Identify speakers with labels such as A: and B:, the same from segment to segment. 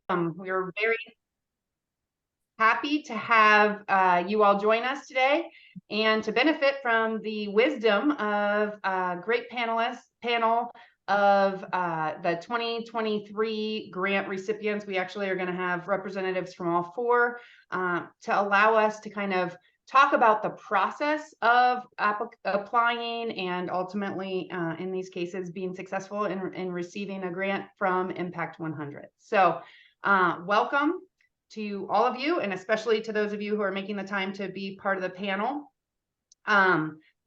A: We're very happy to have you all join us today and to benefit from the wisdom of a great panel of the 2023 grant recipients. We actually are going to have representatives from all four to allow us to kind of talk about the process of applying and ultimately, in these cases, being successful in receiving a grant from Impact 100. So welcome to all of you, and especially to those of you who are making the time to be part of the panel.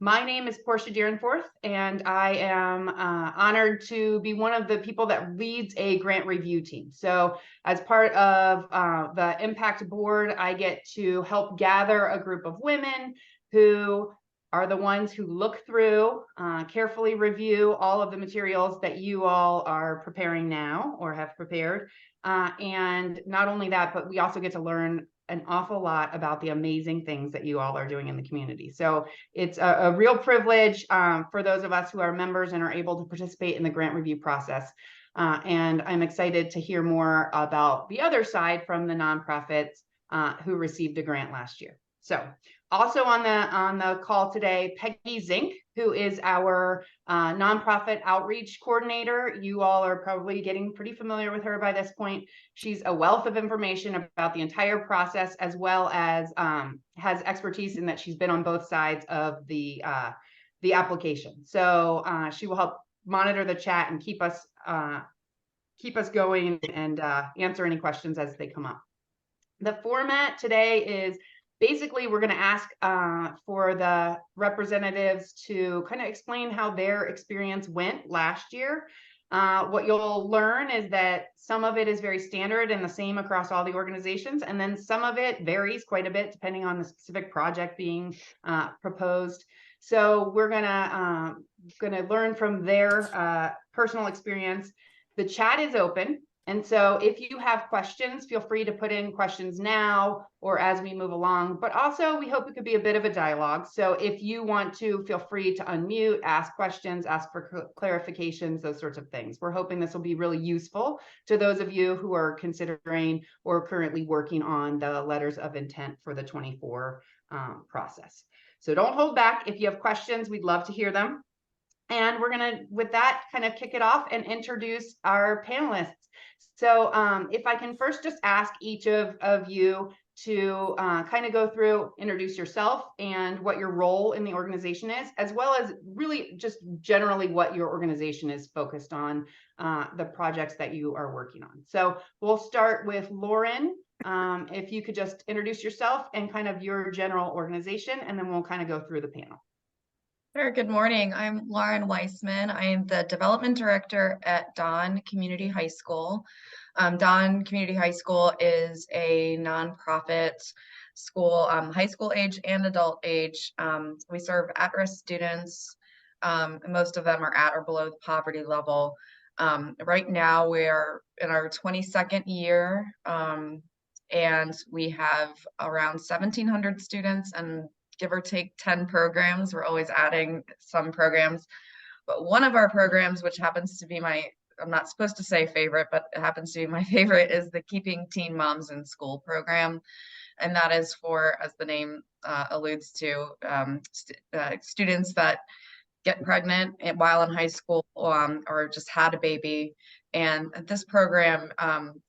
A: My name is Portia Deerenforth, and I am honored to be one of the people that leads a grant review team. So as part of the Impact Board, I get to help gather a group of women who are the ones who look through, carefully review all of the materials that you all are preparing now or have prepared. And not only that, but we also get to learn an awful lot about the amazing things that you all are doing in the community. So it's a real privilege for those of us who are members and are able to participate in the grant review process. And I'm excited to hear more about the other side from the nonprofits who received a grant last year. So also on the call today, Peggy Zink, who is our nonprofit outreach coordinator. You all are probably getting pretty familiar with her by this point. She's a wealth of information about the entire process, as well as has expertise in that she's been on both sides of the application. So she will help monitor the chat and keep us going and answer any questions as they come up. The format today is basically we're going to ask for the representatives to kind of explain how their experience went last year. What you'll learn is that some of it is very standard and the same across all the organizations, and then some of it varies quite a bit depending on the specific project being proposed. So we're gonna learn from their personal experience. The chat is open. And so if you have questions, feel free to put in questions now or as we move along, but also we hope it could be a bit of a dialogue. So if you want to, feel free to unmute, ask questions, ask for clarifications, those sorts of things. We're hoping this will be really useful to those of you who are considering or currently working on the letters of intent for the 24 process. So don't hold back. If you have questions, we'd love to hear them. And we're gonna, with that, kind of kick it off and introduce our panelists. So if I can first just ask each of you to kind of go through, introduce yourself and what your role in the organization is, as well as really just generally what your organization is focused on, the projects that you are working on. So we'll start with Lauren. If you could just introduce yourself and kind of your general organization, and then we'll kind of go through the panel.
B: Sure. Good morning. I'm Lauren Weissman. I am the development director at Dawn Community High School. Dawn Community High School is a nonprofit school, high school age and adult age. We serve at-risk students. Most of them are at or below the poverty level. Right now, we're in our 22nd year, and we have around 1,700 students and give or take 10 programs. We're always adding some programs. But one of our programs, which happens to be I'm not supposed to say favorite, but it happens to be my favorite, is the Keeping Teen Moms in School program. And that is for, as the name alludes to, students that get pregnant while in high school or just had a baby. And this program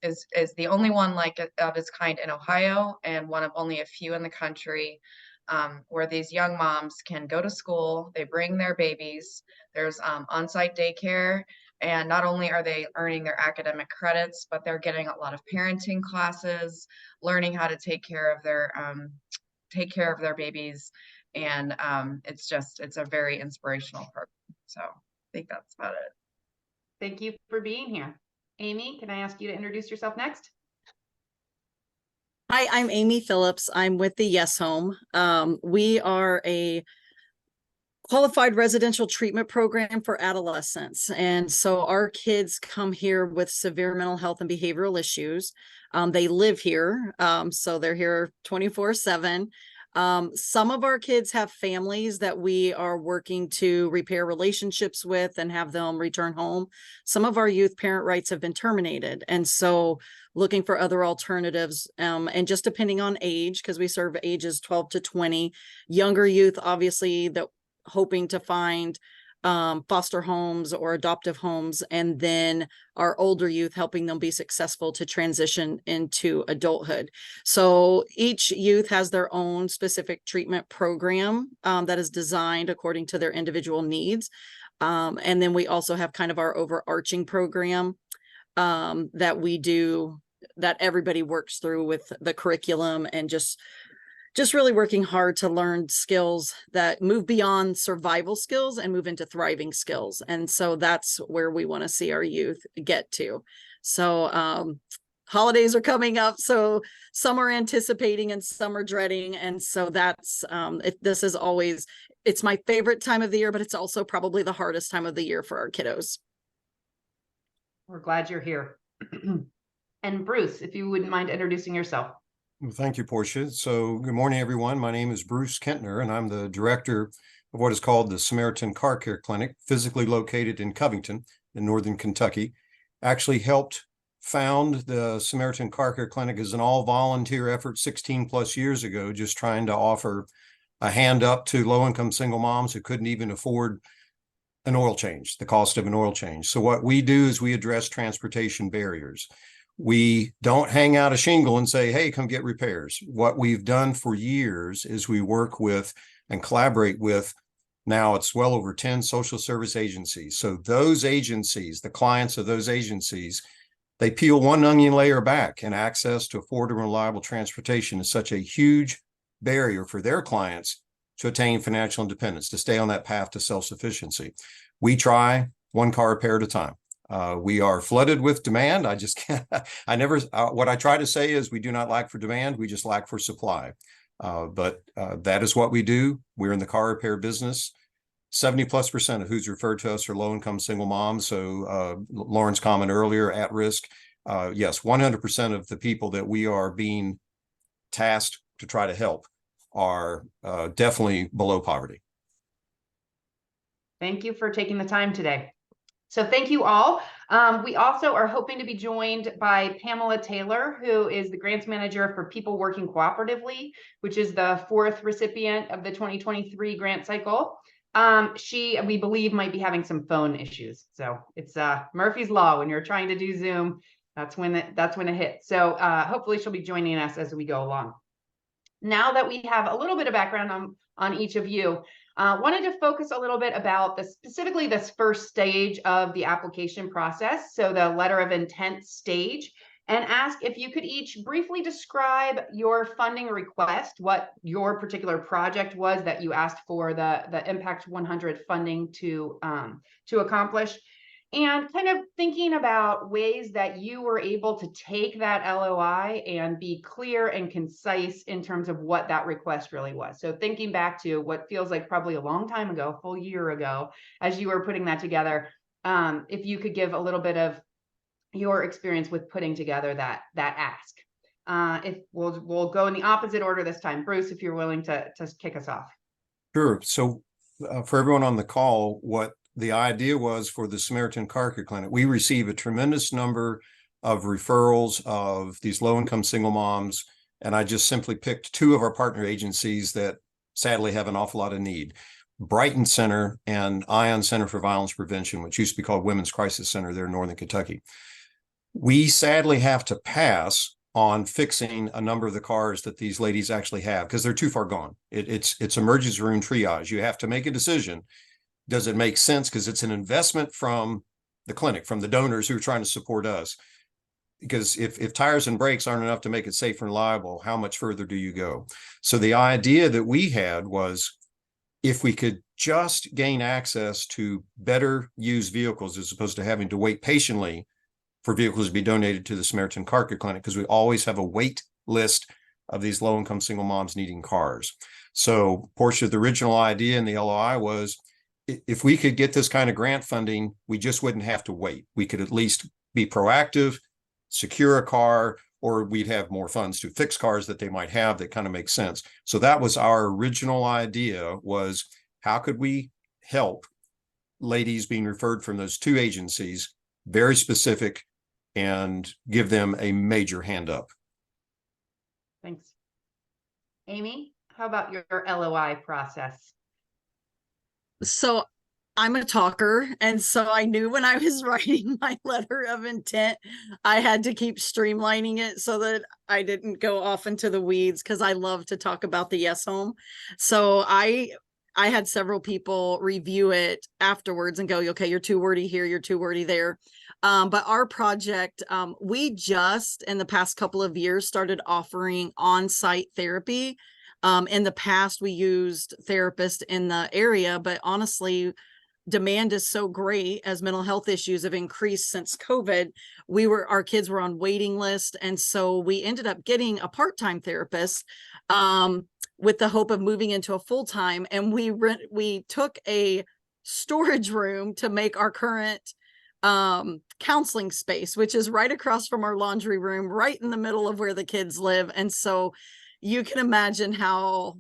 B: is the only one like it of its kind in Ohio, and one of only a few in the country. Where these young moms can go to school, they bring their babies, there's on-site daycare, and not only are they earning their academic credits, but they're getting a lot of parenting classes, learning how to take care of their babies, and it's a very inspirational program. So I think that's about it.
A: Thank you for being here. Amy, can I ask you to introduce yourself next?
C: Hi, I'm Amy Phillips. I'm with the Yes Home. We are a qualified residential treatment program for adolescents. And so our kids come here with severe mental health and behavioral issues. They live here, so they're here 24/7. Some of our kids have families that we are working to repair relationships with and have them return home. Some of our youth parent rights have been terminated. And so looking for other alternatives, and just depending on age, because we serve ages 12 to 20, younger youth, obviously, that hoping to find foster homes or adoptive homes, and then our older youth, helping them be successful to transition into adulthood. So each youth has their own specific treatment program that is designed according to their individual needs. And then we also have kind of our overarching program that we do, that everybody works through with the curriculum, and just really working hard to learn skills that move beyond survival skills and move into thriving skills. And so that's where we want to see our youth get to. So holidays are coming up, so some are anticipating and some are dreading. And so that's this is always, it's my favorite time of the year, but it's also probably the hardest time of the year for our kiddos.
A: We're glad you're here. And Bruce, if you wouldn't mind introducing yourself.
D: Well, thank you, Portia. So good morning, everyone. My name is Bruce Kentner, and I'm the director of what is called the Samaritan Car Care Clinic, physically located in Covington in northern Kentucky. Actually helped found the Samaritan Car Care Clinic as an all-volunteer effort 16 plus years ago, just trying to offer a hand up to low-income single moms who couldn't even afford an oil change, the cost of an oil change. So what we do is we address transportation barriers. We don't hang out a shingle and say, hey, come get repairs. What we've done for years is we work with and collaborate with, now it's well over 10 social service agencies. So those agencies, the clients of those agencies, they peel one onion layer back, and access to affordable and reliable transportation is such a huge barrier for their clients to attain financial independence, to stay on that path to self-sufficiency. We try one car repair at a time. We are flooded with demand. I just can't, what I try to say is we do not lack for demand. We just lack for supply. But that is what we do. We're in the car repair business. 70+% of who's referred to us are low-income single moms. So Lauren's comment earlier, at risk. Yes, 100% of the people that we are being tasked to try to help are definitely below poverty.
A: Thank you for taking the time today. So thank you all. We also are hoping to be joined by Pamela Taylor, who is the grants manager for People Working Cooperatively, which is the 4th recipient of the 2023 grant cycle. She, we believe, might be having some phone issues. So it's Murphy's Law. When you're trying to do Zoom, that's when it hits. So hopefully she'll be joining us as we go along. Now that we have a little bit of background on each of you, wanted to focus a little bit about specifically this first stage of the application process, so the letter of intent stage, and ask if you could each briefly describe your funding request, what your particular project was that you asked for the Impact 100 funding to accomplish, and kind of thinking about ways that you were able to take that LOI and be clear and concise in terms of what that request really was. So thinking back to what feels like probably a long time ago, a full year ago, as you were putting that together, if you could give a little bit of your experience with putting together that ask. If we'll go in the opposite order this time. Bruce, if you're willing to kick us off.
D: Sure. So for everyone on the call, what the idea was for the Samaritan Car Care Clinic, we receive a tremendous number of referrals of these low-income single moms, and I just simply picked 2 of our partner agencies that sadly have an awful lot of need. Brighton Center and Ion Center for Violence Prevention, which used to be called Women's Crisis Center there in northern Kentucky. We sadly have to pass on fixing a number of the cars that these ladies actually have because they're too far gone. It's emergency room triage. You have to make a decision. Does it make sense? Because it's an investment from the clinic, from the donors who are trying to support us. Because if tires and brakes aren't enough to make it safe and reliable, how much further do you go? So the idea that we had was, if we could just gain access to better used vehicles as opposed to having to wait patiently for vehicles to be donated to the Samaritan Car Care Clinic, because we always have a wait list of these low-income single moms needing cars. So Portia, the original idea in the LOI was, if we could get this kind of grant funding, we just wouldn't have to wait. We could at least be proactive, secure a car, or we'd have more funds to fix cars that they might have that kind of makes sense. So that was our original idea, was how could we help ladies being referred from those two agencies, very specific, and give them a major hand up.
A: Thanks. Amy, how about your LOI process?
C: So I'm a talker, and so I knew when I was writing my letter of intent, I had to keep streamlining it so that I didn't go off into the weeds, because I love to talk about the Yes Home. So I had several people review it afterwards and go, okay, you're too wordy here, you're too wordy there. But our project, we just in the past couple of years started offering on-site therapy. In the past, we used therapists in the area, but honestly, demand is so great as mental health issues have increased since COVID. Our kids were on waiting list. And so we ended up getting a part-time therapist, with the hope of moving into a full-time. And we took a storage room to make our current counseling space, which is right across from our laundry room, right in the middle of where the kids live. And so you can imagine how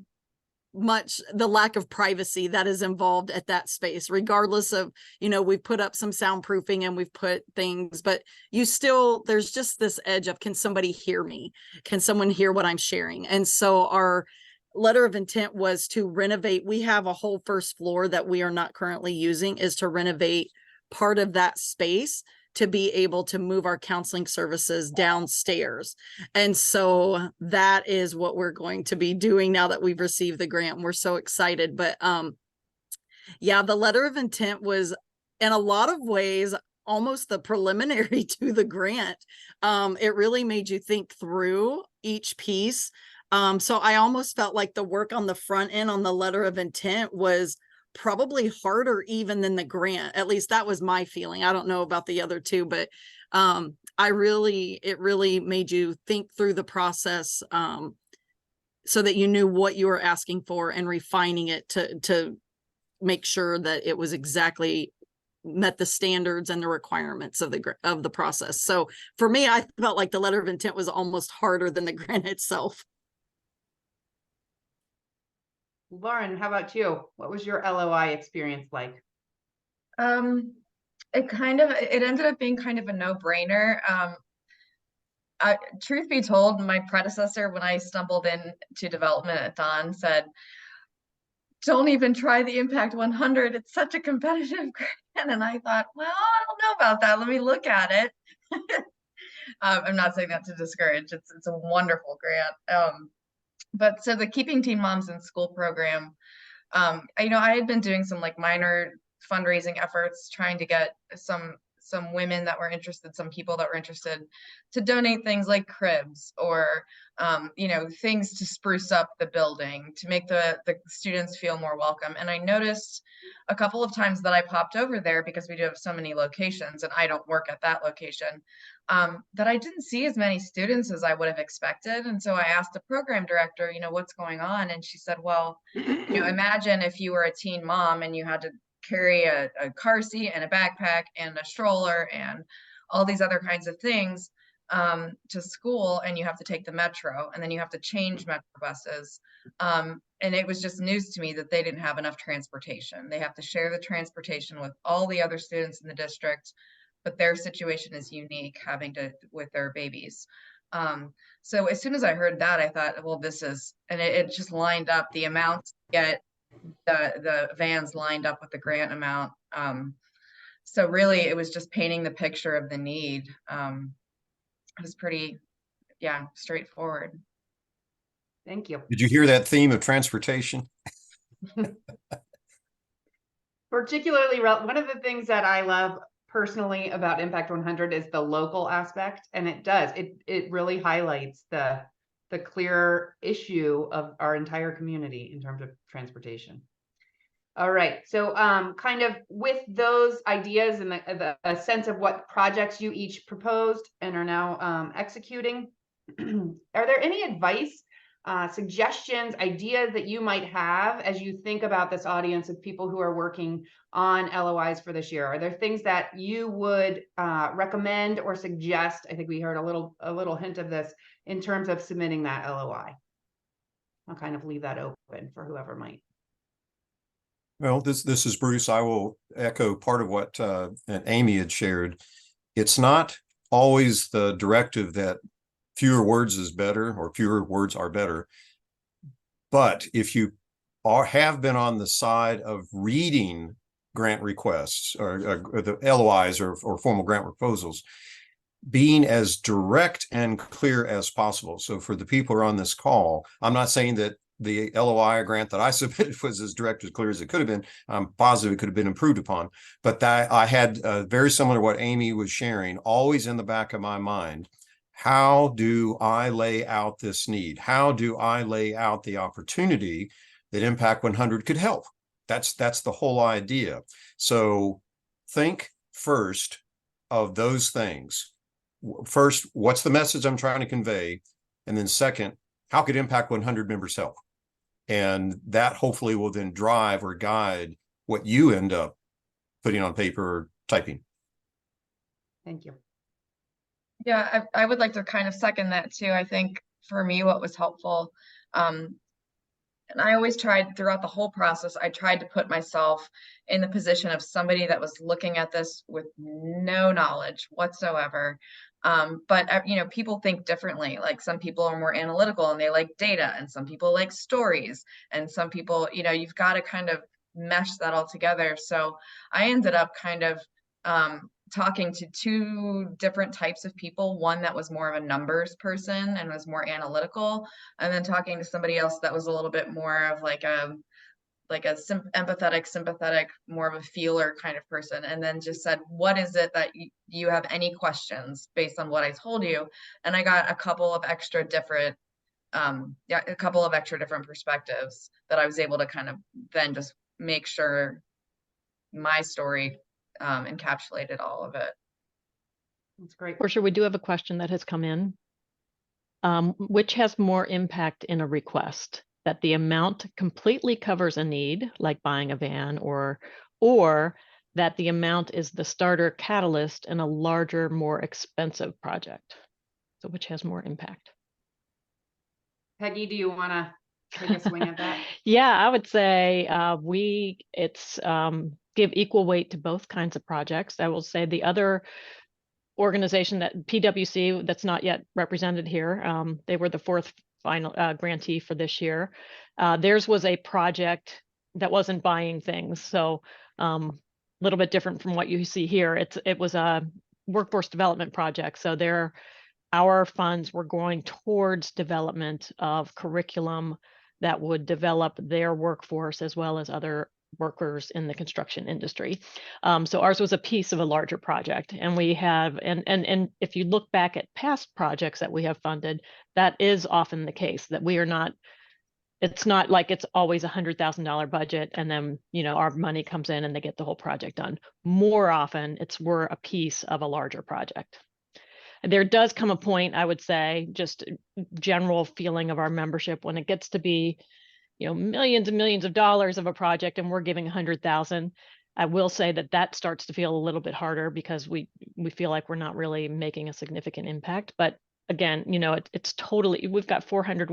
C: much the lack of privacy that is involved at that space, regardless of, we've put up some soundproofing and we've put things, but there's just this edge of, can somebody hear me? Can someone hear what I'm sharing? And so our letter of intent was to renovate. We have a whole first floor that we are not currently using, is to renovate part of that space to be able to move our counseling services downstairs. And so that is what we're going to be doing now that we've received the grant. We're so excited. But yeah, the letter of intent was in a lot of ways almost the preliminary to the grant. It really made you think through each piece. So I almost felt like the work on the front end on the letter of intent was probably harder even than the grant. At least that was my feeling. I don't know about the other two, but it really made you think through the process, so that you knew what you were asking for and refining it to make sure that it was exactly met the standards and the requirements of the process. So for me, I felt like the letter of intent was almost harder than the grant itself.
A: Lauren, how about you? What was your LOI experience like?
B: It ended up being kind of a no-brainer. Truth be told, my predecessor, when I stumbled into development at Dawn, said, don't even try the Impact 100. It's such a competitive grant. And I thought, well, I don't know about that. Let me look at it. I'm not saying that to discourage. It's a wonderful grant. But so the Keeping Teen Moms in School program, I had been doing some minor fundraising efforts, trying to get some women that were interested, some people that were interested to donate things like cribs or, things to spruce up the building, to make the students feel more welcome. And I noticed a couple of times that I popped over there, because we do have so many locations and I don't work at that location, that I didn't see as many students as I would have expected. And so I asked the program director, what's going on? And she said, well, imagine if you were a teen mom and you had to carry a car seat and a backpack and a stroller and all these other kinds of things to school, and you have to take the metro, and then you have to change metro buses. And it was just news to me that they didn't have enough transportation. They have to share the transportation with all the other students in the district, but their situation is unique, having to with their babies. So as soon as I heard that, I thought, well, it just lined up the amounts to get the vans lined up with the grant amount. So really it was just painting the picture of the need. It was pretty, straightforward.
A: Thank you.
D: Did you hear that theme of transportation?
A: Particularly, one of the things that I love personally about Impact 100 is the local aspect, and it really highlights the clear issue of our entire community in terms of transportation. All right, so kind of with those ideas and a sense of what projects you each proposed and are now executing, are there any advice suggestions, ideas that you might have as you think about this audience of people who are working on LOIs for this year? Are there things that you would recommend or suggest? I think we heard a little hint of this in terms of submitting that LOI. I'll kind of leave that open for whoever might.
D: Well, this is Bruce. I will echo part of what Amy had shared. It's not always the directive that fewer words is better or fewer words are better. But if you have been on the side of reading grant requests or the LOIs or formal grant proposals, being as direct and clear as possible. So for the people who are on this call, I'm not saying that the LOI grant that I submitted was as direct as clear as it could have been. I'm positive it could have been improved upon, but that I had very similar to what Amy was sharing, always in the back of my mind. How do I lay out this need? How do I lay out the opportunity that Impact 100 could help? That's the whole idea. So think first of those things. First, what's the message I'm trying to convey? And then second, how could Impact 100 members help? And that hopefully will then drive or guide what you end up putting on paper or typing.
A: Thank you.
B: Yeah, I would like to kind of second that too. I think for me, what was helpful, and I always tried throughout the whole process, I tried to put myself in the position of somebody that was looking at this with no knowledge whatsoever. But you know, people think differently. Like some people are more analytical and they like data, and some people like stories, and some people, you know, you've got to kind of mesh that all together. So I ended up kind of talking to two different types of people, one that was more of a numbers person and was more analytical, and then talking to somebody else that was a little bit more of like a empathetic, sympathetic, more of a feeler kind of person, and then just said, what is it that you have any questions based on what I told you? And I got a couple of extra different perspectives that I was able to kind of then just make sure my story encapsulated all of it.
A: That's great.
E: Portia, we do have a question that has come in. Which has more impact in a request? That the amount completely covers a need, like buying a van, or that the amount is the starter catalyst in a larger, more expensive project? So which has more impact?
A: Peggy, do you want to take a swing at that?
E: Yeah, I would say give equal weight to both kinds of projects. I will say the other organization, that PWC, that's not yet represented here, they were the fourth final grantee for this year. Theirs was a project that wasn't buying things, so a little bit different from what you see here. It was a workforce development project, so our funds were going towards development of curriculum that would develop their workforce as well as other workers in the construction industry. So ours was a piece of a larger project, and we have, and if you look back at past projects that we have funded, that is often the case, that we are not, it's not like it's always $100,000 budget and then, you know, our money comes in and they get the whole project done. More often we're a piece of a larger project. There does come a point, I would say, just general feeling of our membership, when it gets to be, you know, millions and millions of dollars of a project and we're giving 100,000, I will say that starts to feel a little bit harder, because we feel like we're not really making a significant impact. But again, you know, it's totally, we've got 400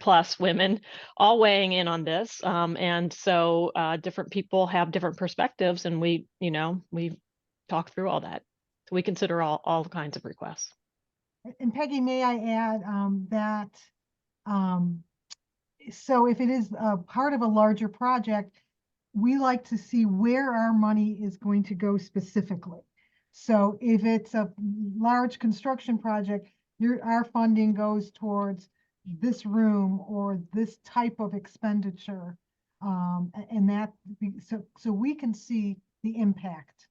E: plus women all weighing in on this. And so different people have different perspectives, and we talk through all that. So we consider all kinds of requests.
F: And Peggy, may I add that so if it is a part of a larger project, we like to see where our money is going to go specifically. So if it's a large construction project, our funding goes towards this room or this type of expenditure, and that so we can see the impact.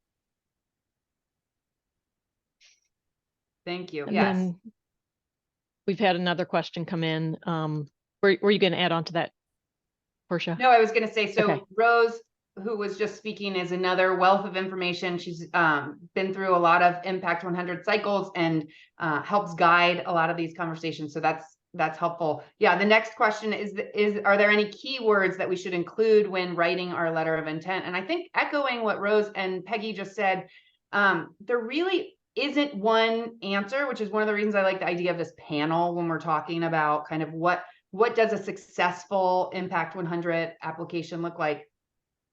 A: Thank you.
E: And
A: Yes.
E: then we've had another question come in. Were you going to add on to that, Portia?
A: No, I was going to say, so
E: Okay.
A: Rose, who was just speaking, is another wealth of information. She's been through a lot of Impact 100 cycles and helps guide a lot of these conversations. So that's That's helpful. Yeah, the next question is are there any keywords that we should include when writing our letter of intent? And I think echoing what Rose and Peggy just said, there really isn't one answer, which is one of the reasons I like the idea of this panel when we're talking about kind of what does a successful Impact 100 application look like?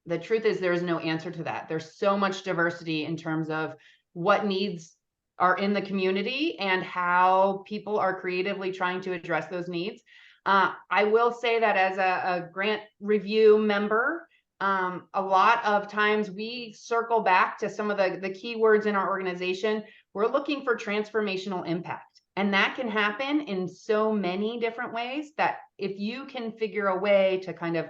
A: The truth is there is no answer to that. There's so much diversity in terms of what needs are in the community and how people are creatively trying to address those needs. I will say that as a grant review member, a lot of times we circle back to some of the keywords in our organization. We're looking for transformational impact. And that can happen in so many different ways that if you can figure a way to kind of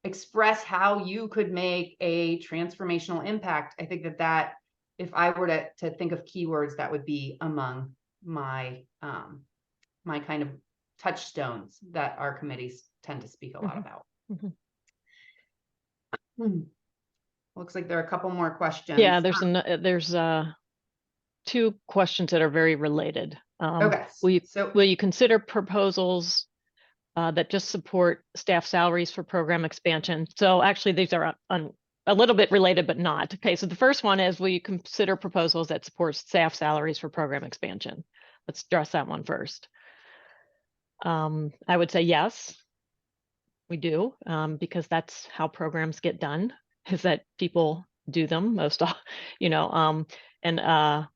A: express how you could make a transformational impact, I think that if I were to think of keywords, that would be among my my kind of touchstones that our committees tend to speak a lot about. Looks like there are a couple more questions.
E: Yeah, there's two questions that are very related.
A: Okay,
E: Will you consider proposals that just support staff salaries for program expansion? So actually, these are a little bit related, but not. Okay, so the first one is, will you consider proposals that support staff salaries for program expansion? Let's address that one first. I would say yes, we do, because that's how programs get done, is that people do them most, and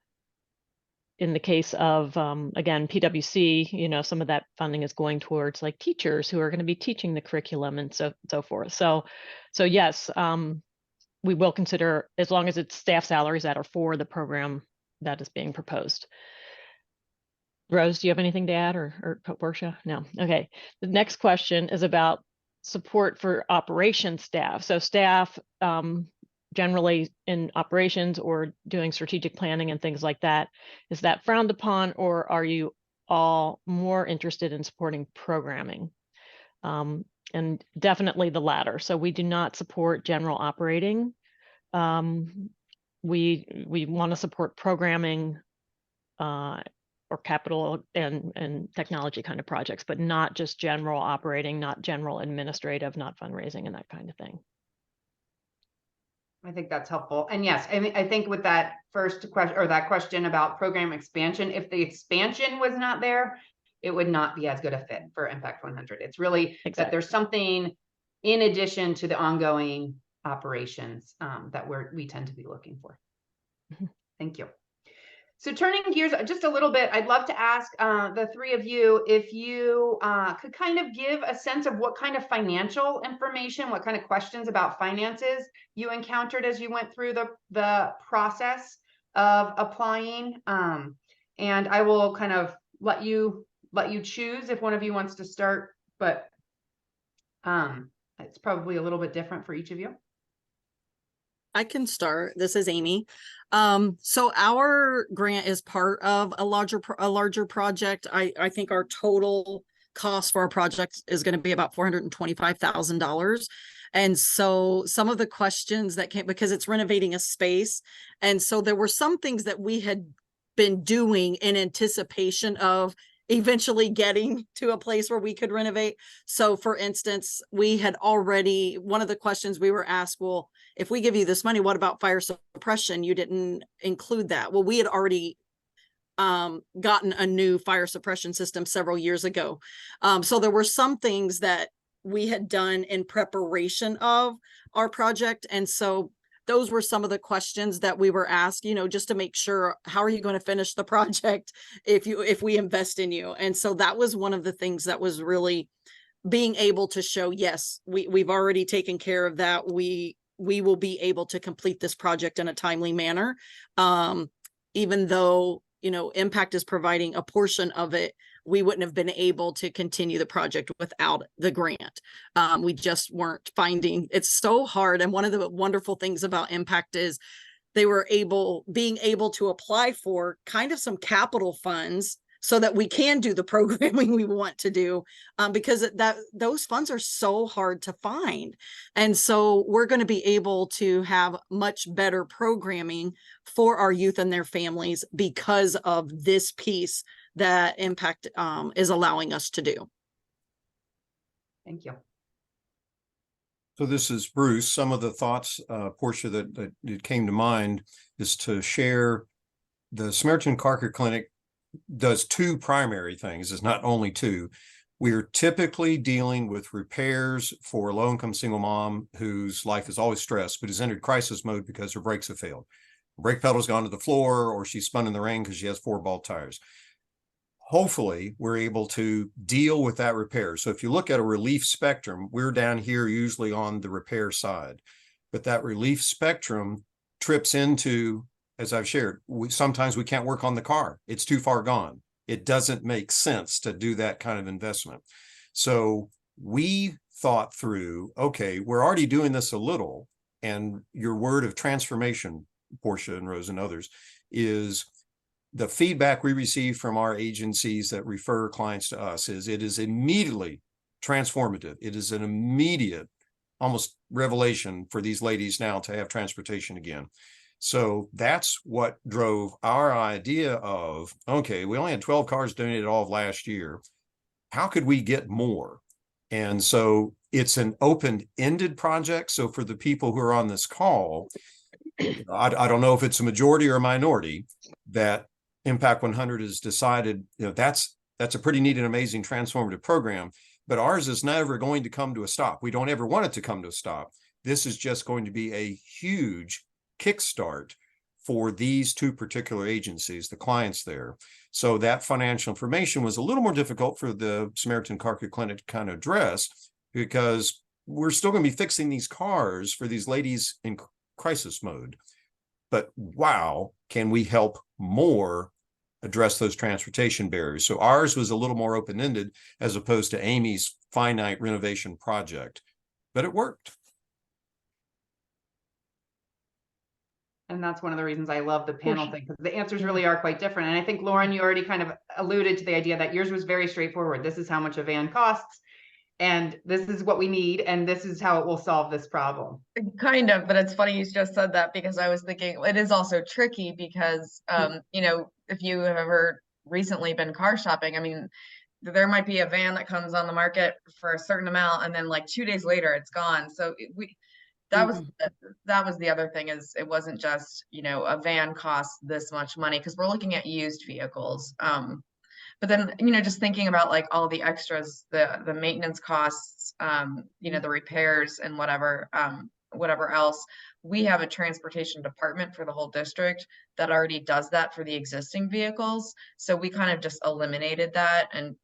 E: in the case of, again, PWC, some of that funding is going towards like teachers who are going to be teaching the curriculum and so forth. So yes, we will consider, as long as it's staff salaries that are for the program that is being proposed. Rose, do you have anything to add, or Portia? No. Okay. The next question is about support for operations staff. So staff generally in operations or doing strategic planning and things like that, is that frowned upon, or are you all more interested in supporting programming? And definitely the latter. So we do not support general operating. We want to support programming or capital and technology kind of projects, but not just general operating, not general administrative, not fundraising and that kind of thing.
A: I think that's helpful. And yes, I think with that first question, or that question about program expansion, if the expansion was not there, it would not be as good a fit for Impact 100. It's really that there's something in addition to the ongoing operations that we tend to be looking for. Thank you. So turning gears just a little bit, I'd love to ask the three of you if you could kind of give a sense of what kind of financial information, what kind of questions about finances you encountered as you went through the process of applying. And I will kind of let you choose if one of you wants to start, but it's probably a little bit different for each of you.
C: I can start. This is Amy. So our grant is part of a larger project. I think our total cost for our project is going to be about $425,000. And so some of the questions that came, because it's renovating a space. And so there were some things that we had been doing in anticipation of eventually getting to a place where we could renovate. So for instance, we had already, one of the questions we were asked, well, if we give you this money, what about fire suppression? You didn't include that. Well, we had already gotten a new fire suppression system several years ago. So there were some things that we had done in preparation of our project. And so those were some of the questions that we were asked, just to make sure, how are you going to finish the project if we invest in you? And so that was one of the things that was really being able to show, yes, we've already taken care of that. We will be able to complete this project in a timely manner. Even though, Impact is providing a portion of it, we wouldn't have been able to continue the project without the grant. We just weren't finding, it's so hard. And one of the wonderful things about Impact is they were being able to apply for kind of some capital funds so that we can do the programming we want to do, because those funds are so hard to find. And so we're going to be able to have much better programming for our youth and their families because of this piece that Impact is allowing us to do.
A: Thank you.
D: So this is Bruce. Some of the thoughts, Portia, that came to mind is to share the Samaritan Car Care Clinic does two primary things. It's not only two. We're typically dealing with repairs for a low-income single mom whose life is always stressed, but has entered crisis mode because her brakes have failed. Brake pedal's gone to the floor, or she's spun in the rain because she has 4 bald tires. Hopefully, we're able to deal with that repair. So if you look at a relief spectrum, we're down here usually on the repair side, but that relief spectrum trips into, as I've shared, sometimes we can't work on the car. It's too far gone. It doesn't make sense to do that kind of investment. So we thought through, okay, we're already doing this a little, and your word of transformation, Portia and Rose and others, is the feedback we receive from our agencies that refer clients to us is it is immediately transformative. It is an immediate, almost revelation for these ladies now to have transportation again. So that's what drove our idea of, okay, we only had 12 cars donated all of last year. How could we get more? And so it's an open-ended project. So for the people who are on this call, I don't know if it's a majority or a minority that Impact 100 has decided, that's a pretty neat and amazing transformative program, but ours is never going to come to a stop. We don't ever want it to come to a stop. This is just going to be a huge kickstart for these two particular agencies, the clients there. So that financial information was a little more difficult for the Samaritan Car Care Clinic to kind of address, because we're still going to be fixing these cars for these ladies in crisis mode. But wow, can we help more address those transportation barriers? So ours was a little more open-ended as opposed to Amy's finite renovation project, but it worked.
A: And that's one of the reasons I love the panel thing, because the answers really are quite different. And I think, Lauren, you already kind of alluded to the idea that yours was very straightforward. This is how much a van costs, and this is what we need, and this is how it will solve this problem.
B: Kind of, but it's funny you just said that, because I was thinking it is also tricky because, if you have ever recently been car shopping, I mean, there might be a van that comes on the market for a certain amount, and then like 2 days later it's gone. So that was the other thing, is it wasn't just, a van costs this much money, because we're looking at used vehicles. But then, just thinking about like all the extras, the maintenance costs, the repairs and whatever else, we have a transportation department for the whole district that already does that for the existing vehicles. So we kind of just eliminated that and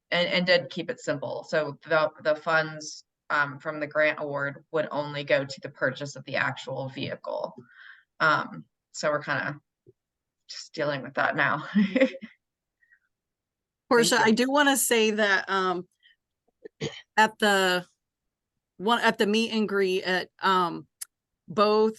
B: did keep it simple. So the funds from the grant award would only go to the purchase of the actual vehicle. So we're kind of just dealing with that now.
C: Portia, I do want to say that at the meet and greet at both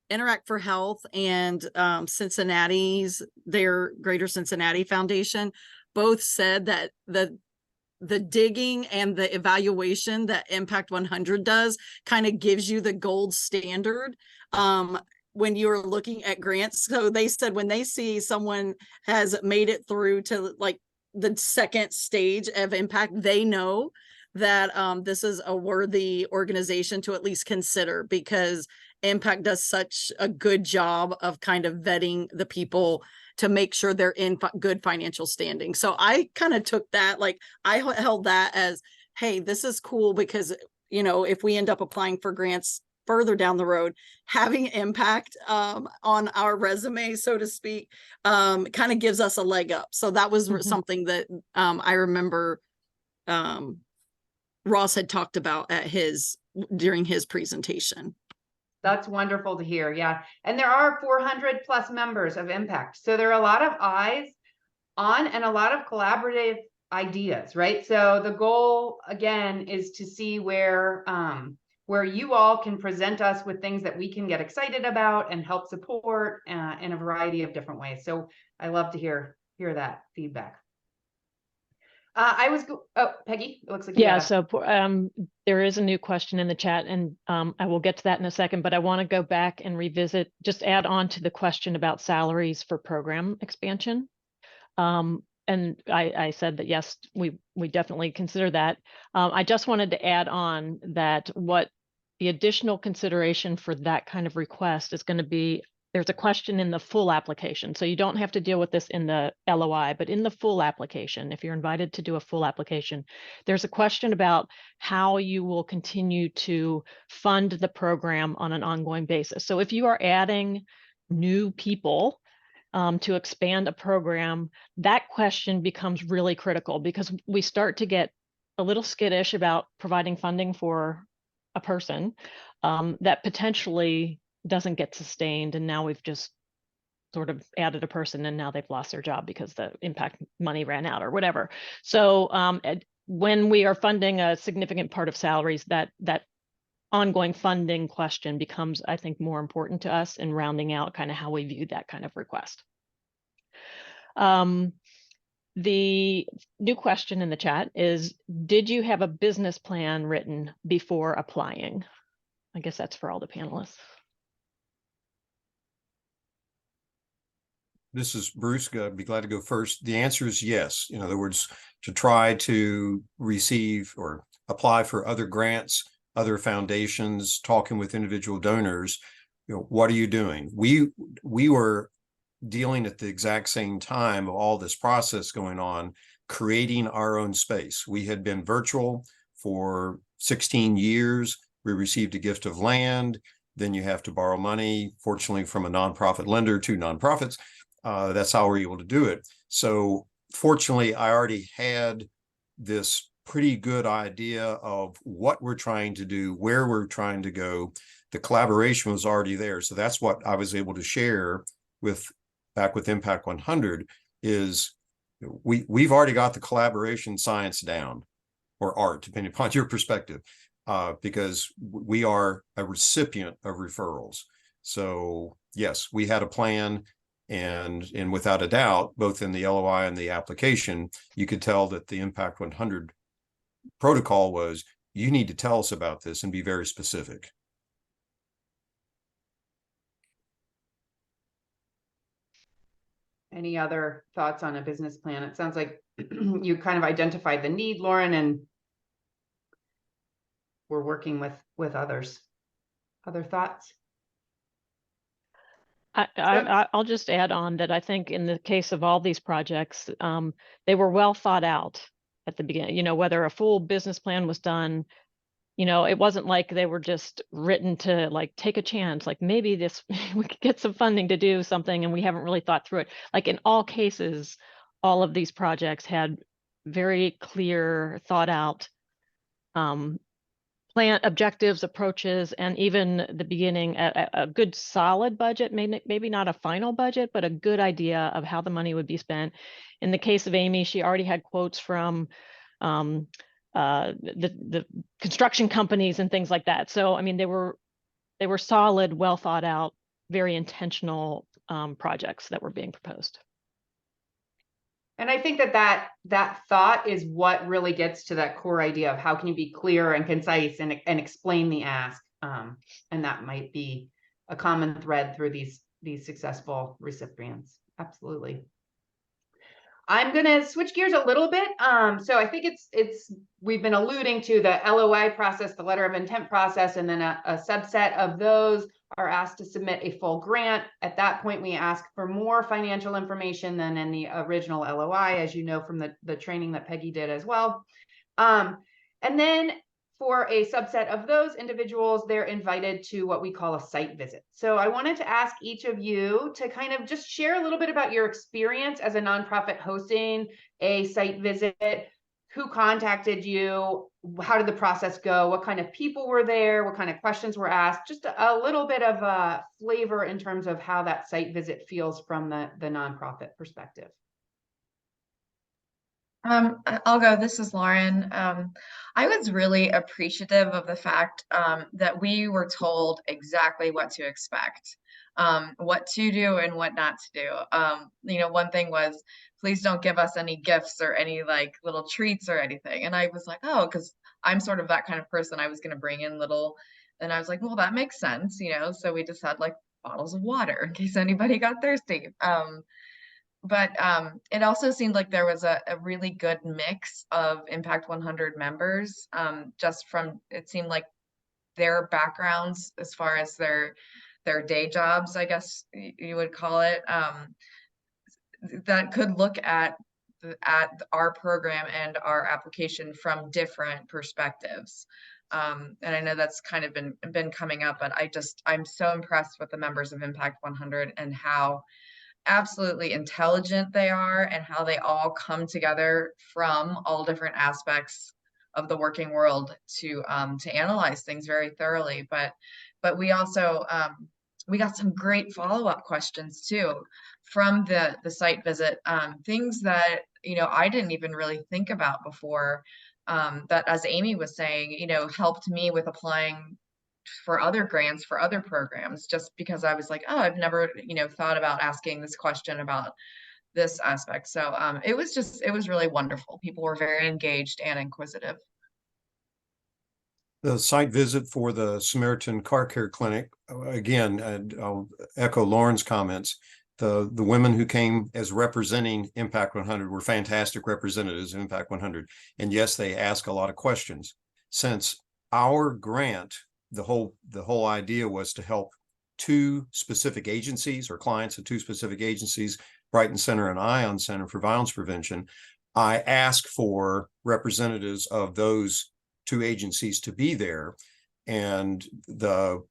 C: Interact for Health and Cincinnati's, their Greater Cincinnati Foundation, both said that the digging and the evaluation that Impact 100 does kind of gives you the gold standard when you're looking at grants. So they said when they see someone has made it through to like the second stage of Impact, they know that this is a worthy organization to at least consider, because Impact does such a good job of kind of vetting the people to make sure they're in good financial standing. So I kind of took that, like I held that as, hey, this is cool, because, if we end up applying for grants further down the road, having Impact on our resume, so to speak, kind of gives us a leg up. So that was something that I remember Ross had talked about during his presentation.
A: That's wonderful to hear. Yeah. And there are 400 plus members of Impact. So there are a lot of eyes on and a lot of collaborative ideas, right? So the goal, again, is to see where you all can present us with things that we can get excited about and help support in a variety of different ways. So I love to hear that feedback. Peggy, it looks like
E: so there is a new question in the chat, and I will get to that in a second, but I want to go back and revisit, just add on to the question about salaries for program expansion. I said that, yes, we definitely consider that. I just wanted to add on that what the additional consideration for that kind of request is going to be, there's a question in the full application. So you don't have to deal with this in the LOI, but in the full application, if you're invited to do a full application, there's a question about how you will continue to fund the program on an ongoing basis. So if you are adding new people to expand a program, that question becomes really critical, because we start to get a little skittish about providing funding for a person that potentially doesn't get sustained. And now we've just sort of added a person and now they've lost their job because the impact money ran out or whatever. So when we are funding a significant part of salaries, that ongoing funding question becomes, I think, more important to us in rounding out kind of how we view that kind of request. The new question in the chat is, did you have a business plan written before applying? I guess that's for all the panelists.
D: This is Bruce. I'd be glad to go first. The answer is yes. In other words, to try to receive or apply for other grants, other foundations, talking with individual donors, what are you doing? We were dealing at the exact same time of all this process going on, creating our own space. We had been virtual for 16 years. We received a gift of land. Then you have to borrow money, fortunately, from a nonprofit lender to nonprofits. That's how we're able to do it. So fortunately, I already had this pretty good idea of what we're trying to do, where we're trying to go. The collaboration was already there. So that's what I was able to share back with Impact 100 is we've already got the collaboration science down, or art, depending upon your perspective, because we are a recipient of referrals. So yes, we had a plan. And without a doubt, both in the LOI and the application, you could tell that the Impact 100 protocol was, you need to tell us about this and be very specific.
A: Any other thoughts on a business plan? It sounds like you kind of identified the need, Lauren, and we're working with others. Other thoughts?
E: I'll just add on that I think in the case of all these projects, they were well thought out at the beginning, whether a full business plan was done, it wasn't like they were just written to like take a chance, like maybe this we could get some funding to do something and we haven't really thought through it. Like in all cases, all of these projects had very clear, thought out plan objectives, approaches, and even the beginning, a good solid budget, maybe not a final budget, but a good idea of how the money would be spent. In the case of Amy, she already had quotes from the construction companies and things like that. So, I mean, they were solid, well thought out, very intentional projects that were being proposed.
A: And I think that thought is what really gets to that core idea of how can you be clear and concise and explain the ask. And that might be a common thread through these successful recipients. Absolutely. I'm going to switch gears a little bit. So I think we've been alluding to the LOI process, the letter of intent process, and then a subset of those are asked to submit a full grant. At that point, we ask for more financial information than in the original LOI, as you know from the training that Peggy did as well. And then for a subset of those individuals, they're invited to what we call a site visit. So I wanted to ask each of you to kind of just share a little bit about your experience as a nonprofit hosting a site visit. Who contacted you? How did the process go? What kind of people were there? What kind of questions were asked? Just a little bit of a flavor in terms of how that site visit feels from the nonprofit perspective.
B: I'll go. This is Lauren. I was really appreciative of the fact that we were told exactly what to expect, what to do and what not to do. One thing was, please don't give us any gifts or any like little treats or anything. And I was like, oh, because I'm sort of that kind of person. I was going to bring in little, and I was like, well, that makes sense, So we just had like bottles of water in case anybody got thirsty. but it also seemed like there was a really good mix of Impact 100 members, just from, it seemed like their backgrounds as far as their day jobs, I guess you would call it, that could look at our program and our application from different perspectives. And I know that's kind of been coming up, but I'm so impressed with the members of Impact 100 and how absolutely intelligent they are and how they all come together from all different aspects of the working world to analyze things very thoroughly. But we also we got some great follow-up questions too from the site visit, things that, you know, I didn't even really think about before, that, as Amy was saying, you know, helped me with applying for other grants for other programs, just because I was like, oh, I've never, you know, thought about asking this question about this aspect. So it was really wonderful. People were very engaged and inquisitive.
D: The site visit for the Samaritan Car Care Clinic, again, I'll echo Lauren's comments. The women who came as representing Impact 100 were fantastic representatives of Impact 100. And yes, they ask a lot of questions. Since our grant, the whole idea was to help two specific agencies or clients of two specific agencies, Brighton Center and Ion Center for Violence Prevention. I asked for representatives of those two agencies to be there, and the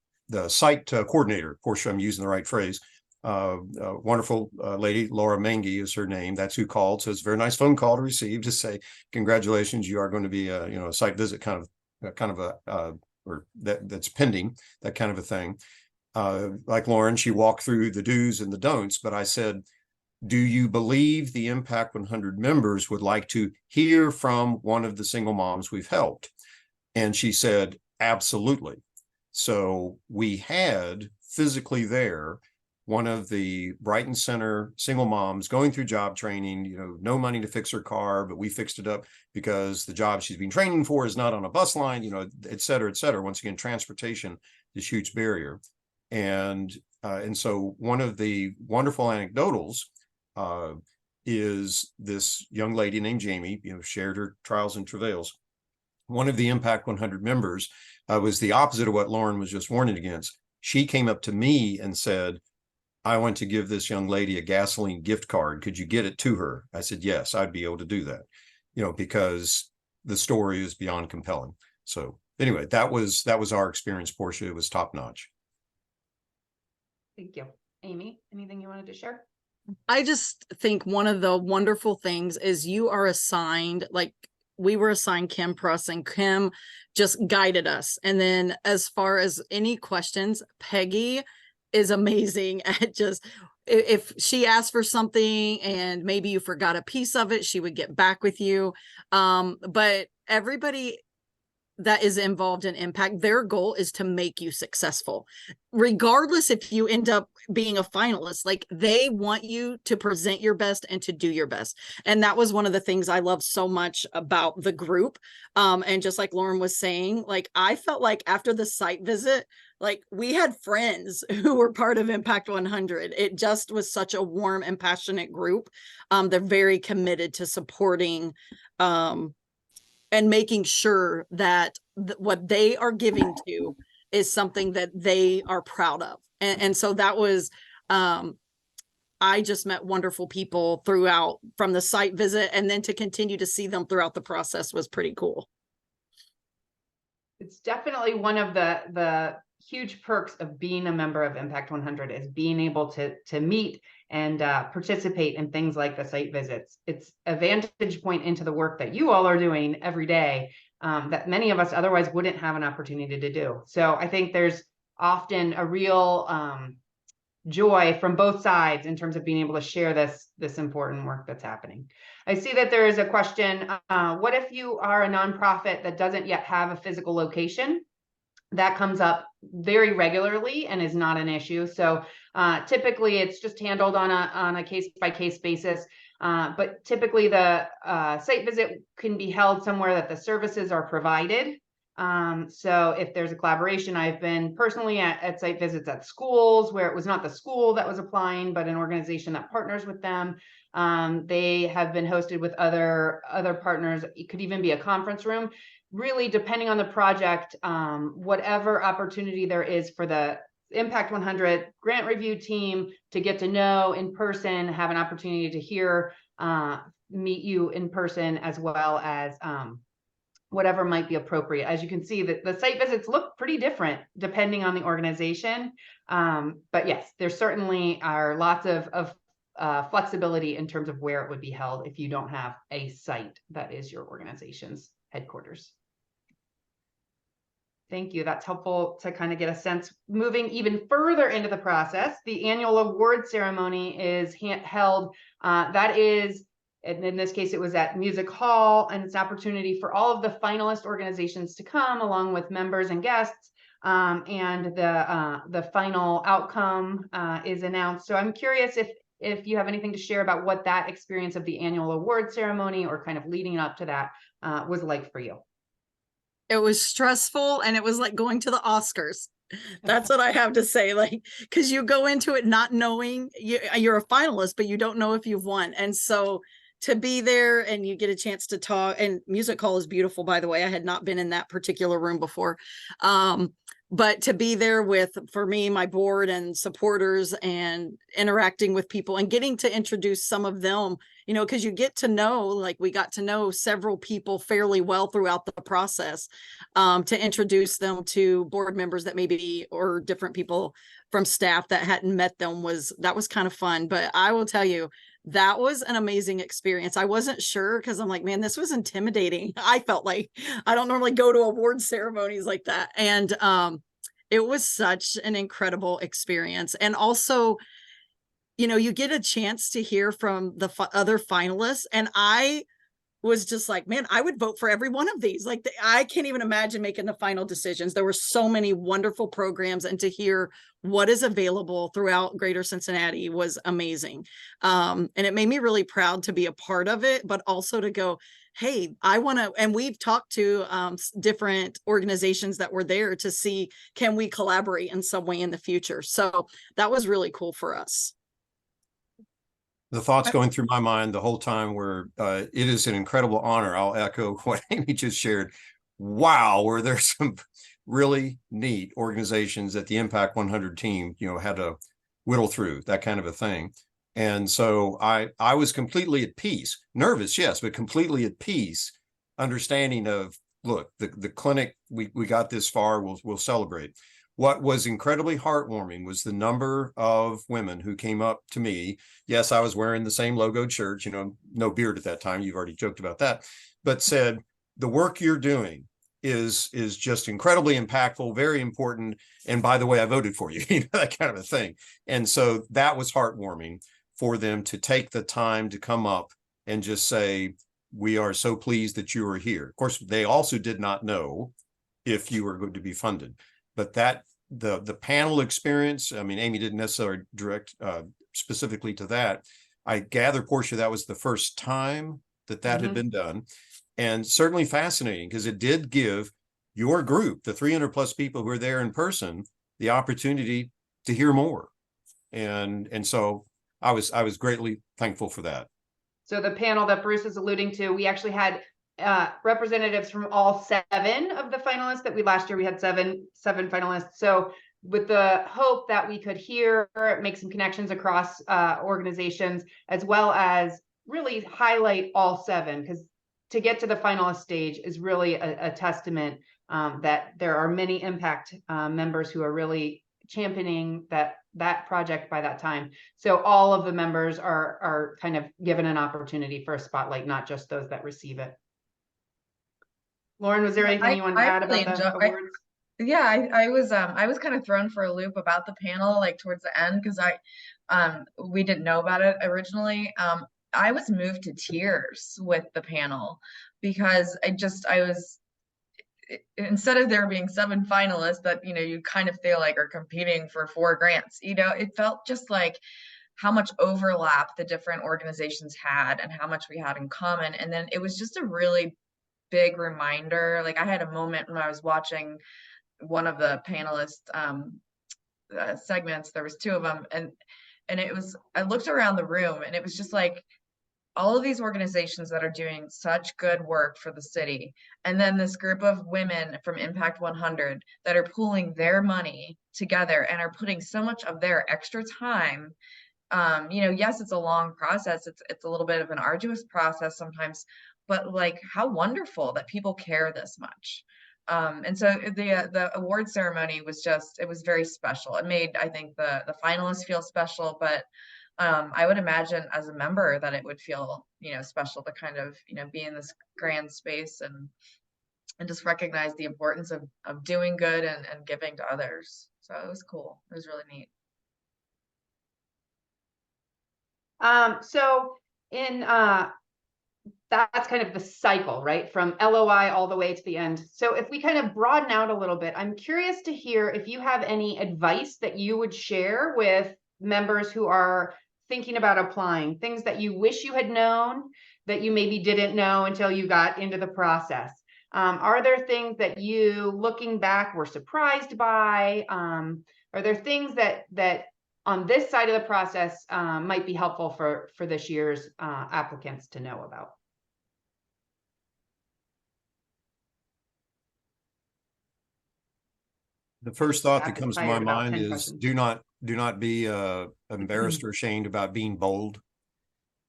D: site coordinator, of course, I'm using the right phrase, wonderful lady, Laura Mengi is her name. That's who called. So it's a very nice phone call to receive to say, congratulations, you are going to be a site visit kind of or that's pending, that kind of a thing. Like Lauren, she walked through the do's and the don'ts, but I said, do you believe the Impact 100 members would like to hear from one of the single moms we've helped? And she said, absolutely. So we had physically there one of the Brighton Center single moms going through job training, you know, no money to fix her car, but we fixed it up because the job she's been training for is not on a bus line, you know, et cetera, et cetera. Once again, transportation is a huge barrier. And so one of the wonderful anecdotals is this young lady named Jamie, you know, shared her trials and travails. One of the Impact 100 members was the opposite of what Lauren was just warning against. She came up to me and said, I want to give this young lady a gasoline gift card. Could you get it to her? I said, yes, I'd be able to do that, you know, because the story is beyond compelling. So anyway, that was our experience, Portia. It was top notch.
A: Thank you. Amy, anything you wanted to share?
C: I just think one of the wonderful things is you are assigned, like we were assigned Kim Pruss, and Kim just guided us. And then as far as any questions, Peggy is amazing at just, if she asked for something and maybe you forgot a piece of it, she would get back with you. But everybody that is involved in Impact, their goal is to make you successful. Regardless if you end up being a finalist, like they want you to present your best and to do your best. And that was one of the things I loved so much about the group. And just like Lauren was saying, like I felt like after the site visit, like we had friends who were part of Impact 100. It just was such a warm and passionate group. They're very committed to supporting and making sure that what they are giving to is something that they are proud of. And so that was, I just met wonderful people throughout from the site visit, and then to continue to see them throughout the process was pretty cool.
A: It's definitely one of the huge perks of being a member of Impact 100 is being able to meet and participate in things like the site visits. It's a vantage point into the work that you all are doing every day that many of us otherwise wouldn't have an opportunity to do. So I think there's often a real joy from both sides in terms of being able to share this important work that's happening. I see that there is a question. What if you are a nonprofit that doesn't yet have a physical location? That comes up very regularly and is not an issue. So typically it's just handled on a case-by-case basis. But typically the site visit can be held somewhere that the services are provided. So if there's a collaboration, I've been personally at site visits at schools where it was not the school that was applying, but an organization that partners with them. They have been hosted with other partners. It could even be a conference room. Really, depending on the project, whatever opportunity there is for the Impact 100 grant review team to get to know in person, have an opportunity to hear, meet you in person, as well as whatever might be appropriate. As you can see, that the site visits look pretty different depending on the organization. But yes, there certainly are lots of flexibility in terms of where it would be held if you don't have a site that is your organization's headquarters. Thank you. That's helpful to kind of get a sense. Moving even further into the process, the annual award ceremony is held. That is, and in this case, it was at Music Hall, and it's an opportunity for all of the finalist organizations to come, along with members and guests. And the final outcome is announced. So I'm curious if you have anything to share about what that experience of the annual award ceremony, or kind of leading up to that, was like for you.
C: It was stressful, and it was like going to the Oscars. That's what I have to say. Like, because you go into it not knowing you're a finalist, but you don't know if you've won. And so to be there and you get a chance to talk, and Music Hall is beautiful, by the way. I had not been in that particular room before. But to be there with, for me, my board and supporters, and interacting with people and getting to introduce some of them, you know, because you get to know, like we got to know several people fairly well throughout the process, to introduce them to board members that maybe, or different people from staff that hadn't met them, that was kind of fun. But I will tell you, that was an amazing experience. I wasn't sure, because I'm like, man, this was intimidating. I felt like I don't normally go to award ceremonies like that. And it was such an incredible experience. And also, you know, you get a chance to hear from the other finalists. And I was just like, man, I would vote for every one of these. Like, I can't even imagine making the final decisions. There were so many wonderful programs, and to hear what is available throughout Greater Cincinnati was amazing. And it made me really proud to be a part of it, but also to go, hey, I want to, and we've talked to different organizations that were there to see, can we collaborate in some way in the future? So that was really cool for us.
D: The thoughts going through my mind the whole time were, it is an incredible honor. I'll echo what Amy just shared. Wow, were there some really neat organizations that the Impact 100 team, you know, had to whittle through, that kind of a thing. And so I was completely at peace, nervous, yes, but completely at peace, understanding of, look, the clinic, we got this far, we'll celebrate. What was incredibly heartwarming was the number of women who came up to me. Yes, I was wearing the same logoed shirt, you know, no beard at that time. You've already joked about that, but said, the work you're doing is just incredibly impactful, very important. And by the way, I voted for you, you know, that kind of a thing. And so that was heartwarming for them to take the time to come up and just say, we are so pleased that you are here. Of course, they also did not know if you were going to be funded. But that the panel experience, I mean, Amy didn't necessarily direct specifically to that. I gather, Portia, that was the first time that had been done, and certainly fascinating, because it did give your group, the 300 plus people who are there in person, the opportunity to hear more. And so I was greatly thankful for that. So
A: the panel that Bruce is alluding to, we actually had representatives from all 7 of the finalists that last year we had seven finalists. So with the hope that we could make some connections across organizations, as well as really highlight all 7, because to get to the finalist stage is really a testament that there are many Impact members who are really championing that project by that time. So all of the members are kind of given an opportunity for a spotlight, not just those that receive it. Lauren, was there anything you wanted to add about the awards?
B: Yeah, I was kind of thrown for a loop about the panel, like towards the end, because we didn't know about it originally. I was moved to tears with the panel, because I was, instead of there being 7 finalists that, you know, you kind of feel like are competing for 4 grants, you know, it felt just like how much overlap the different organizations had and how much we had in common. And then it was just a really big reminder. Like I had a moment when I was watching one of the panelist segments, there was 2 of them, and it was, I looked around the room and it was just like all of these organizations that are doing such good work for the city. And then this group of women from Impact 100 that are pooling their money together and are putting so much of their extra time. You know, yes, it's a long process. It's a little bit of an arduous process sometimes, but like how wonderful that people care this much. And so the award ceremony was just, it was very special. It made, I think, the finalists feel special, but I would imagine as a member that it would feel, you know, special to kind of, you know, be in this grand space and just recognize the importance of doing good and giving to others. So it was cool. It was really neat.
A: So in that's kind of the cycle, right? From LOI all the way to the end. So if we kind of broaden out a little bit, I'm curious to hear if you have any advice that you would share with members who are thinking about applying, things that you wish you had known that you maybe didn't know until you got into the process. Are there things that you, looking back, were surprised by? Are there things that on this side of the process might be helpful for this year's applicants to know about?
D: The first thought that
A: Rapid
D: comes to
A: fire,
D: my
A: about
D: mind
A: 10
D: is
A: questions.
D: do not be embarrassed or ashamed about being bold.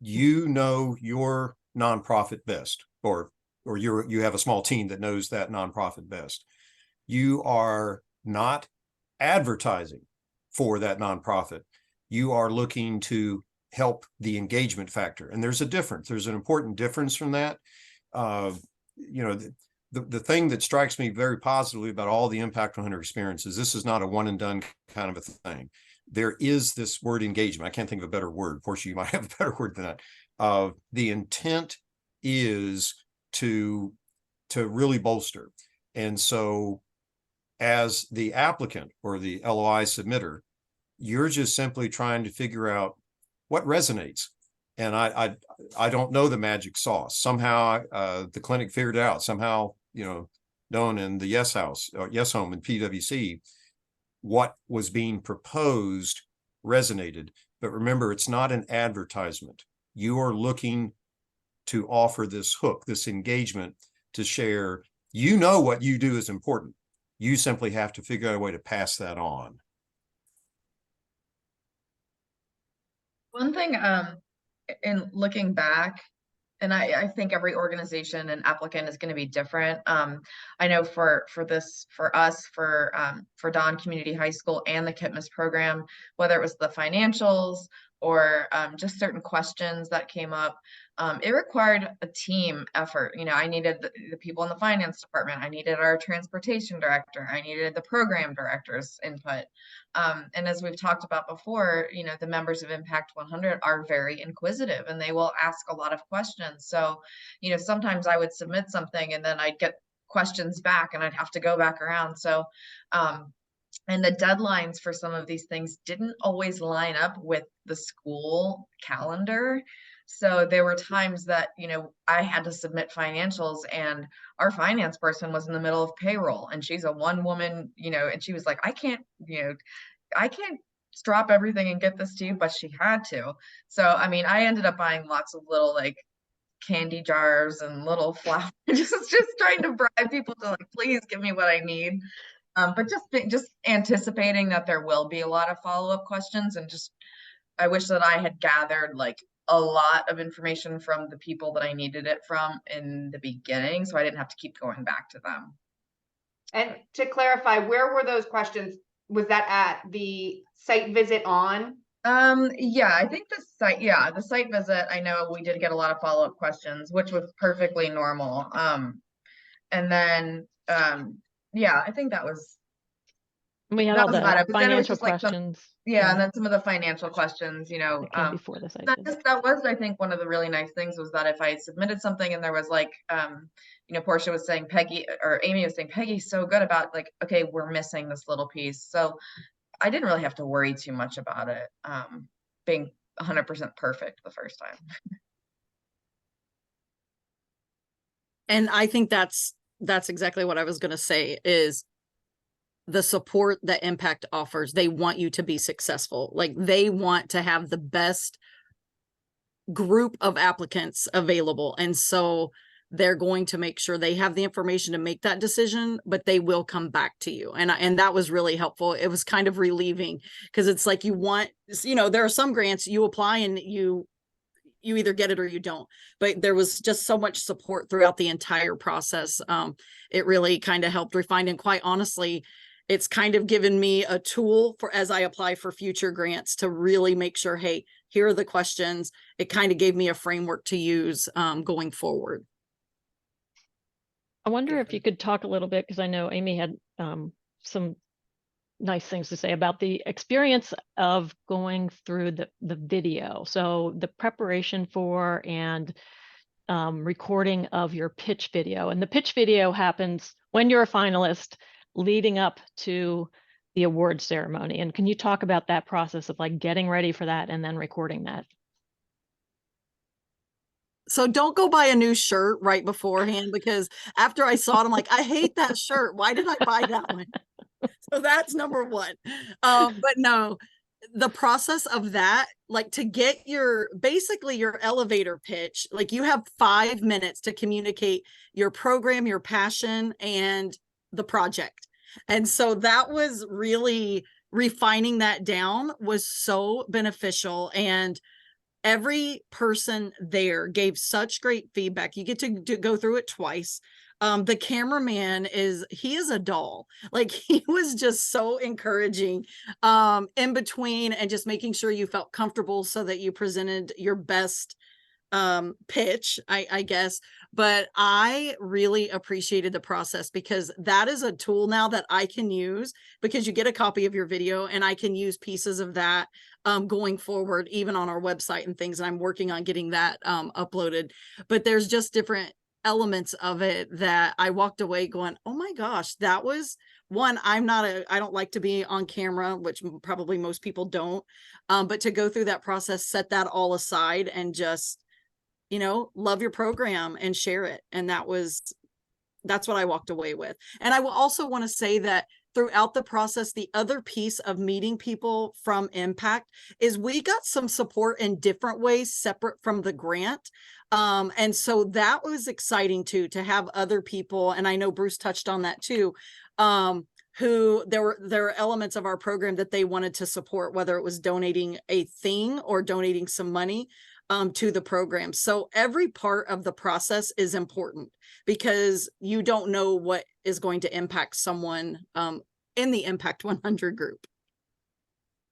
D: You know your nonprofit best, or you have a small team that knows that nonprofit best. You are not advertising for that nonprofit. You are looking to help the engagement factor. And there's a difference. There's an important difference from that. You know, the thing that strikes me very positively about all the Impact 100 experiences, this is not a one and done kind of a thing. There is this word engagement. I can't think of a better word. Of course, you might have a better word than that. The intent is to really bolster. And so as the applicant or the LOI submitter, you're just simply trying to figure out what resonates. And I don't know the magic sauce. Somehow the clinic figured it out. Somehow, you know, Dawn in the Yes House, or Yes Home and PWC, what was being proposed resonated. But remember, it's not an advertisement. You are looking to offer this hook, this engagement to share. You know what you do is important. You simply have to figure out a way to pass that on.
B: One thing, in looking back, and I think every organization and applicant is going to be different. I know for us, for Dawn Community High School and the KIPMAS program, whether it was the financials or just certain questions that came up, it required a team effort. You know, I needed the people in the finance department. I needed our transportation director. I needed the program director's input. And as we've talked about before, you know, the members of Impact 100 are very inquisitive and they will ask a lot of questions. So, you know, sometimes I would submit something and then I'd get questions back and I'd have to go back around. So, and the deadlines for some of these things didn't always line up with the school calendar. So there were times that, you know, I had to submit financials and our finance person was in the middle of payroll and she's a one woman, you know, and she was like, I can't drop everything and get this to you, but she had to. So, I mean, I ended up buying lots of little like candy jars and little flowers, just trying to bribe people to like, please give me what I need. But just anticipating that there will be a lot of follow-up questions, and just I wish that I had gathered like a lot of information from the people that I needed it from in the beginning, so I didn't have to keep going back to them.
A: And to clarify, where were those questions? Was that at the site visit on?
B: Yeah, I think the site visit, I know we did get a lot of follow-up questions, which was perfectly normal. And then yeah, I think that was
E: We had
B: that
E: all
B: was about
E: the
B: it. But then it was
E: financial
B: just like
E: questions.
B: and then some of the financial questions, you know,
E: that came before the site visit.
B: that was, I think, one of the really nice things was that if I submitted something and there was like, you know, Portia was saying Peggy, or Amy was saying Peggy's so good about like, okay, we're missing this little piece. So I didn't really have to worry too much about it being 100% perfect the first time.
C: And I think that's exactly what I was going to say is the support that Impact offers. They want you to be successful. Like they want to have the best group of applicants available. And so they're going to make sure they have the information to make that decision, but they will come back to you. And that was really helpful. It was kind of relieving because it's like you want, you know, there are some grants you apply and you either get it or you don't, but there was just so much support throughout the entire process. It really kind of helped refine, and quite honestly, it's kind of given me a tool for as I apply for future grants to really make sure, hey, here are the questions. It kind of gave me a framework to use going forward.
E: I wonder if you could talk a little bit, because I know Amy had some nice things to say about the experience of going through the video. So the preparation for and recording of your pitch video. And the pitch video happens when you're a finalist leading up to the award ceremony. And can you talk about that process of like getting ready for that and then recording that?
C: So don't go buy a new shirt right beforehand, because after I saw it, I'm like, I hate that shirt. Why did I buy that one? So that's number one. But no, the process of that, like to get basically your elevator pitch, like you have 5 minutes to communicate your program, your passion, and the project. And so that was really refining that down was so beneficial. And every person there gave such great feedback. You get to go through it twice. The cameraman he is a doll. Like he was just so encouraging in between and just making sure you felt comfortable so that you presented your best pitch, I guess. But I really appreciated the process because that is a tool now that I can use, because you get a copy of your video and I can use pieces of that going forward, even on our website and things. And I'm working on getting that uploaded, but there's just different elements of it that I walked away going, oh my gosh, that was one. I don't like to be on camera, which probably most people don't. But to go through that process, set that all aside and just, you know, love your program and share it. And that's what I walked away with. And I will also want to say that throughout the process, the other piece of meeting people from Impact is we got some support in different ways separate from the grant. And so that was exciting too, to have other people. And I know Bruce touched on that too. Who there were elements of our program that they wanted to support, whether it was donating a thing or donating some money to the program. So every part of the process is important because you don't know what is going to impact someone in the Impact 100 group.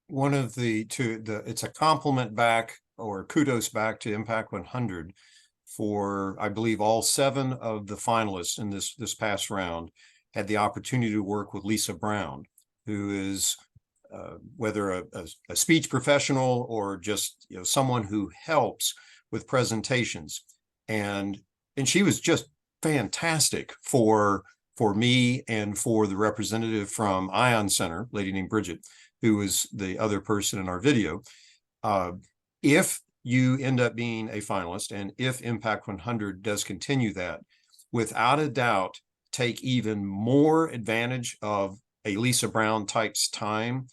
D: One of it's a compliment back or kudos back to Impact 100 for, I believe, all 7 of the finalists in this past round had the opportunity to work with Lisa Brown, who is whether a speech professional or just, you know, someone who helps with presentations, and she was just fantastic for me and for the representative from Ion Center, lady named Bridget, who was the other person in our video. If you end up being a finalist, and if Impact 100 does continue that, without a doubt, take even more advantage of a Lisa Brown type's time.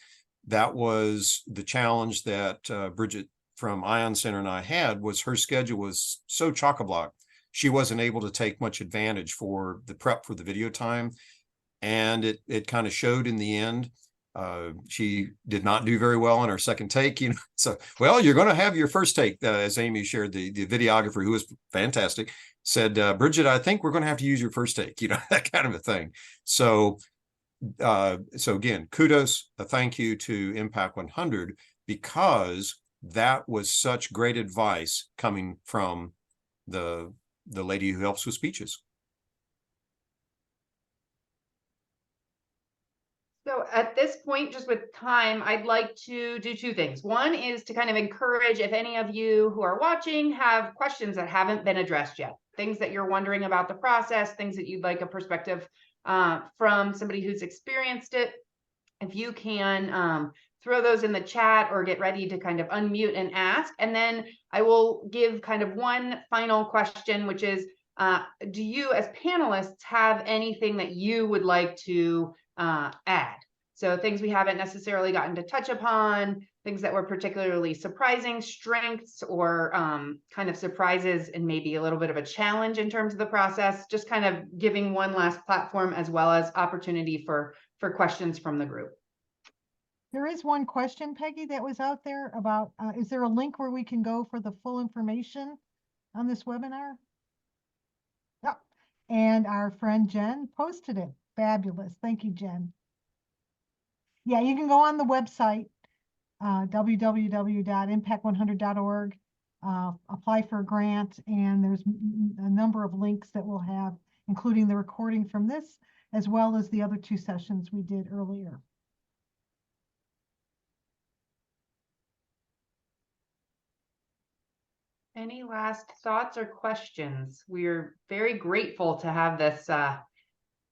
D: That was the challenge that Bridget from Ion Center and I had, was her schedule was so chock-a-block. She wasn't able to take much advantage for the prep for the video time. And it kind of showed in the end. She did not do very well on her second take, you know. So, well, you're going to have your first take, as Amy shared, the videographer, who was fantastic, said, Bridget, I think we're going to have to use your first take, you know, that kind of a thing. So again, kudos, a thank you to Impact 100, because that was such great advice coming from the lady who helps with speeches.
A: So at this point, just with time, I'd like to do 2 things. One is to kind of encourage, if any of you who are watching have questions that haven't been addressed yet, things that you're wondering about the process, things that you'd like a perspective from somebody who's experienced it, if you can throw those in the chat or get ready to kind of unmute and ask. And then I will give kind of one final question, which is, Do you, as panelists, have anything that you would like to add? So things we haven't necessarily gotten to touch upon, things that were particularly surprising, strengths, or kind of surprises and maybe a little bit of a challenge in terms of the process, just kind of giving one last platform as well as opportunity for questions from the group.
F: There is one question, Peggy, that was out there about, is there a link where we can go for the full information on this webinar? Yep. And our friend Jen posted it. Fabulous. Thank you, Jen. Yeah, you can go on the website, www.impact100.org, apply for a grant, and there's a number of links that we'll have, including the recording from this, as well as the other 2 sessions we did earlier.
A: Any last thoughts or questions? We're very grateful to have this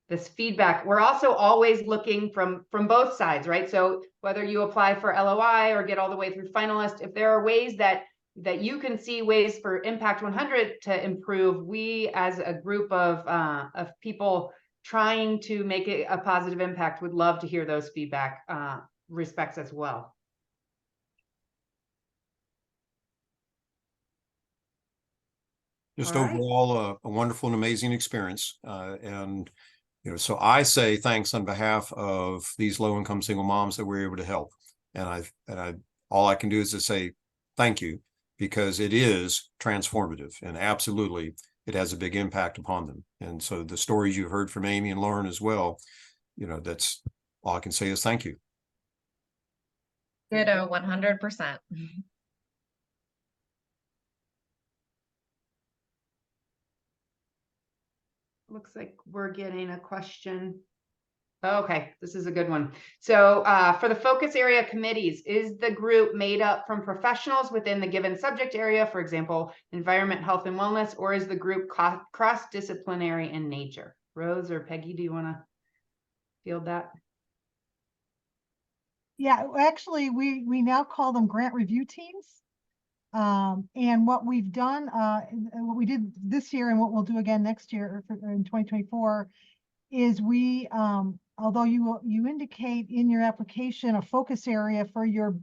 A: this feedback. We're also always looking from both sides, right? So whether you apply for LOI or get all the way through finalist, if there are ways that you can see ways for Impact 100 to improve, we as a group of people trying to make it a positive impact would love to hear those feedback respects as well.
D: Just
A: All right.
D: overall, a wonderful and amazing experience. And, you know, so I say thanks on behalf of these low-income single moms that we're able to help. And all I can do is to say thank you, because it is transformative and absolutely it has a big impact upon them. And so the stories you've heard from Amy and Lauren as well, you know, that's all I can say is thank you.
B: Ditto, 100%.
A: Looks like we're getting a question. Okay, this is a good one. So for the focus area committees, is the group made up from professionals within the given subject area, for example, environment, health, and wellness, or is the group cross-disciplinary in nature? Rose or Peggy, do you want to field that?
F: Yeah, actually, we now call them grant review teams. And what we've done, and what we did this year and what we'll do again next year in 2024 is we, although you indicate in your application a focus area for your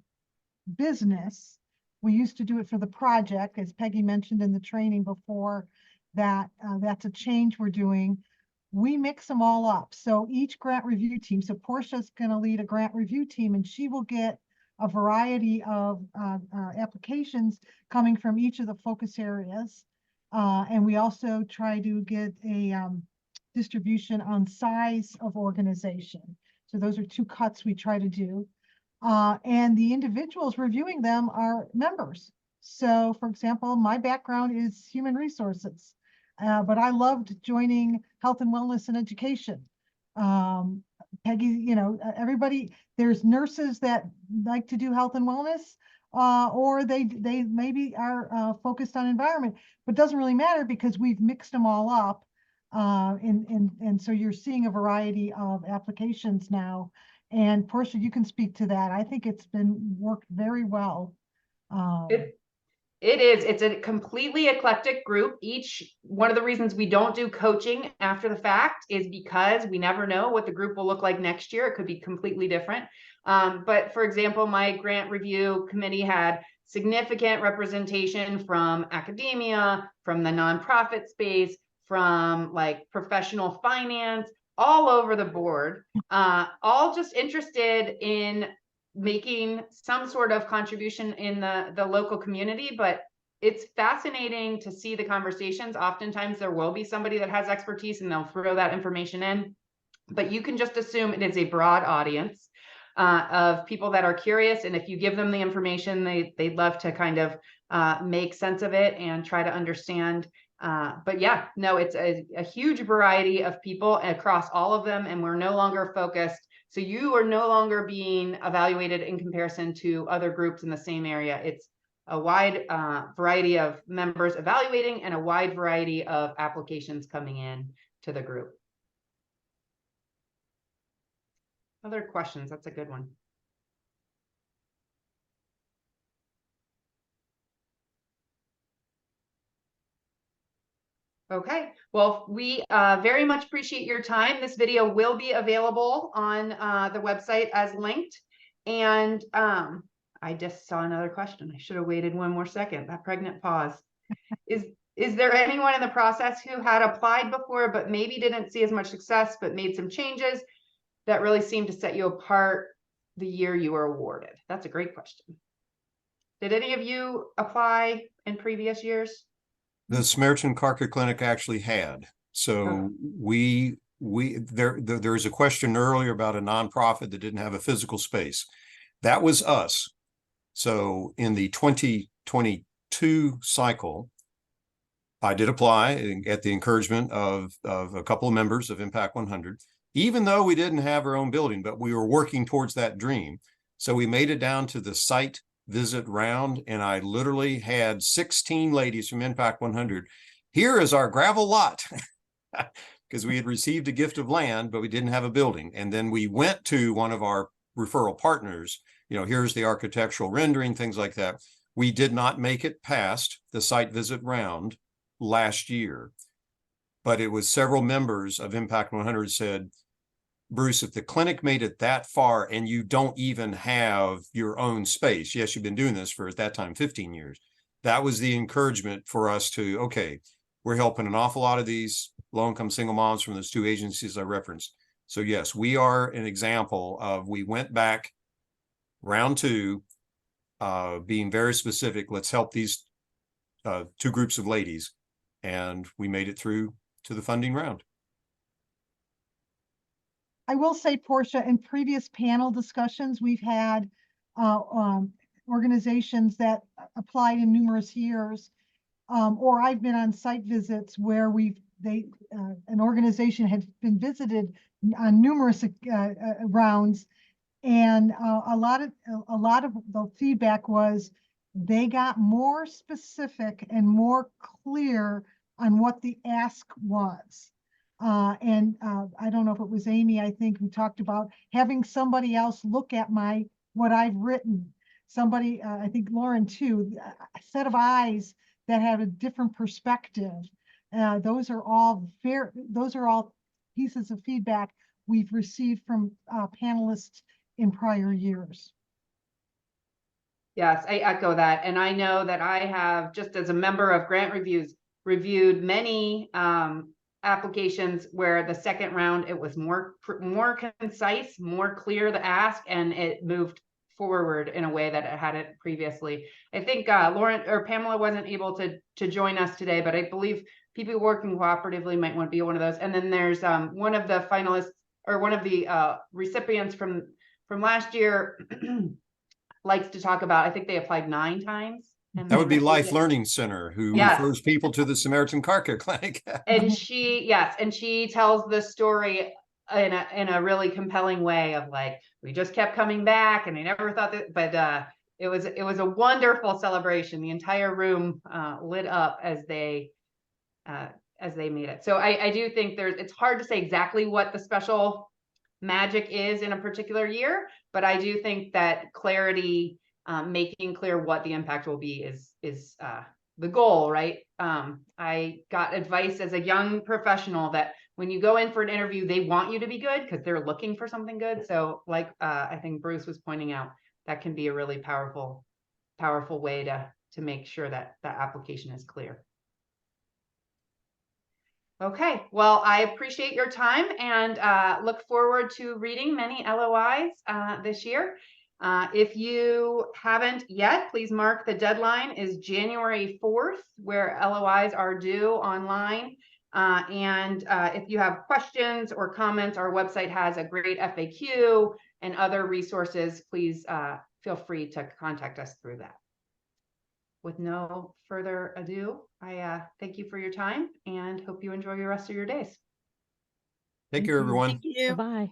F: business, we used to do it for the project, as Peggy mentioned in the training before, that that's a change we're doing. We mix them all up. So each grant review team, so Portia's going to lead a grant review team, and she will get a variety of applications coming from each of the focus areas. And we also try to get a distribution on size of organization. So those are 2 cuts we try to do. And the individuals reviewing them are members. So for example, my background is human resources, but I loved joining health and wellness and education. Peggy, you know, everybody, there's nurses that like to do health and wellness, or they maybe are focused on environment, but it doesn't really matter because we've mixed them all up. And so you're seeing a variety of applications now. And Portia, you can speak to that. I think it's been worked very well.
A: It is. It's a completely eclectic group. One of the reasons we don't do coaching after the fact is because we never know what the group will look like next year. It could be completely different. But for example, my grant review committee had significant representation from academia, from the nonprofit space, from like professional finance, all over the board, all just interested in making some sort of contribution in the local community. But it's fascinating to see the conversations. Oftentimes there will be somebody that has expertise and they'll throw that information in, but you can just assume it is a broad audience of people that are curious, and if you give them the information, they'd love to kind of make sense of it and try to understand. But yeah, no, it's a huge variety of people across all of them, and we're no longer focused. So you are no longer being evaluated in comparison to other groups in the same area. It's a wide variety of members evaluating and a wide variety of applications coming in to the group. Other questions? That's a good one. Okay, well, we very much appreciate your time. This video will be available on the website as linked. And I just saw another question. I should have waited one more second. That pregnant pause. Is there anyone in the process who had applied before but maybe didn't see as much success but made some changes that really seemed to set you apart the year you were awarded? That's a great question. Did any of you apply in previous years?
D: The Samaritan Car Care Clinic actually had. So there's a question earlier about a nonprofit that didn't have a physical space. That was us. So in the 2022 cycle, I did apply at the encouragement of a couple of members of Impact 100, even though we didn't have our own building, but we were working towards that dream. So we made it down to the site visit round, and I literally had 16 ladies from Impact 100. Here is our gravel lot, because we had received a gift of land, but we didn't have a building. And then we went to one of our referral partners, here's the architectural rendering, things like that. We did not make it past the site visit round last year, but it was several members of Impact 100 said, Bruce, if the clinic made it that far and you don't even have your own space, yes, you've been doing this for, at that time, 15 years. That was the encouragement for us to, okay, we're helping an awful lot of these low-income single moms from those two agencies I referenced. So yes, we are an example of, we went back round two, being very specific. Let's help these two groups of ladies. And we made it through to the funding round.
F: I will say, Portia, in previous panel discussions, we've had organizations that applied in numerous years, or I've been on site visits where an organization had been visited on numerous rounds, and a lot of the feedback was they got more specific and more clear on what the ask was. I don't know if it was Amy, I think, who talked about having somebody else look at what I've written. Somebody, I think Lauren too, a set of eyes that have a different perspective. Those are all pieces of feedback we've received from panelists in prior years.
A: Yes, I echo that. And I know that I have, just as a member of Grant Reviews, reviewed many applications where the second round, it was more concise, more clear, the ask, and it moved forward in a way that it hadn't previously. I think Lauren or Pamela wasn't able to join us today, but I believe people working cooperatively might want to be one of those. And then there's one of the finalists, or one of the recipients from last year likes to talk about, I think they applied 9 times. And
D: that would be Life Learning Center, who refers people to the Samaritan Car Care Clinic.
A: And she tells the story in a really compelling way of like, we just kept coming back and I never thought that, but it was a wonderful celebration. The entire room lit up as they made it. So I do think it's hard to say exactly what the special magic is in a particular year, but I do think that clarity, making clear what the impact will be is the goal, right? I got advice as a young professional that when you go in for an interview, they want you to be good because they're looking for something good. So like I think Bruce was pointing out, that can be a really powerful way to make sure that that application is clear. Okay, well, I appreciate your time and look forward to reading many LOIs this year. If you haven't yet, please mark the deadline is January 4th, where LOIs are due online. If you have questions or comments, our website has a great FAQ and other resources. Please feel free to contact us through that. With no further ado, I thank you for your time and hope you enjoy the rest of your days.
D: Take care, everyone.
C: Thank you.
E: Bye.